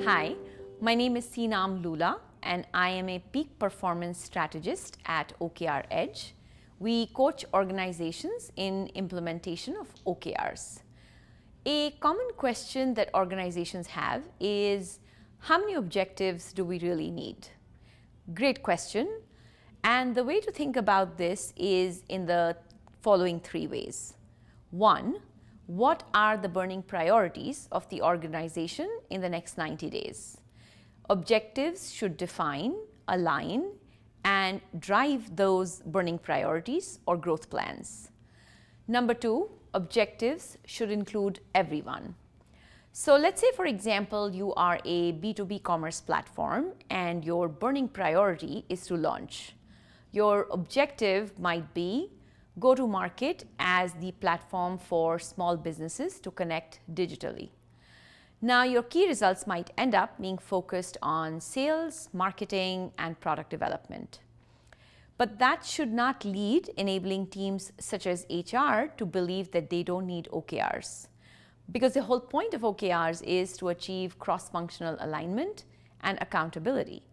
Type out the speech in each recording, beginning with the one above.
Hi, my name is Seenam Lula and I am a peak performance strategist at OKR Edge. We coach organizations in implementation of OKRs. A common question that organizations have is, how many objectives do we really need? Great question. And the way to think about this is in the following three ways. One, what are the burning priorities of the organization in the next 90 days? Objectives should define, align, and drive those burning priorities or growth plans. Number two, objectives should include everyone. So let's say, for example, you are a B2B commerce platform and your burning priority is to launch. Your objective might be go to market as the platform for small businesses to connect digitally. Now, your key results might end up being focused on sales, marketing, and product development. But that should not lead enabling teams such as HR to believe that they don't need OKRs. Because the whole point of OKRs is to achieve cross-functional alignment and accountability.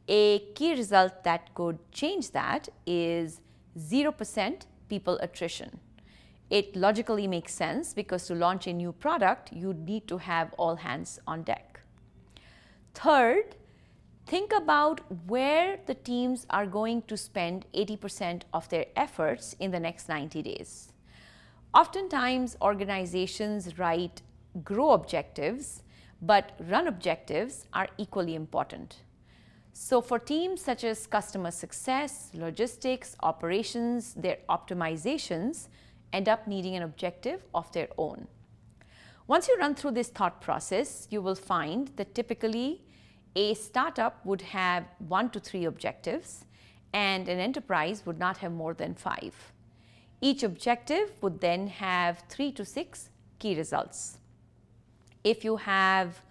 A key result that could change that is 0% people attrition. It logically makes sense because to launch a new product, you need to have all hands on deck. Third, think about where the teams are going to spend 80% of their efforts in the next 90 days. Oftentimes, organizations write grow objectives, but run objectives are equally important. So for teams such as customer success, logistics, operations, their optimizations end up needing an objective of their own. Once you run through this thought process, you will find that typically a startup would have 1 to 3 objectives and an enterprise would not have more than 5. Each objective would then have 3 to 6 key results. If you have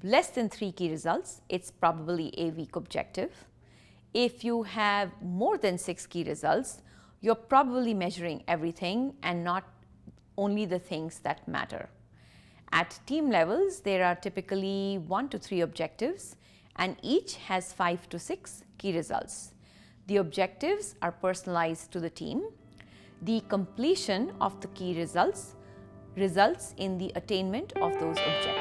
less than 3 key results, it's probably a weak objective. If you have more than 6 key results, you're probably measuring everything and not only the things that matter. At team levels, there are typically 1 to 3 objectives and each has 5 to 6 key results. The objectives are personalized to the team. The completion of the key results in the attainment of those objectives.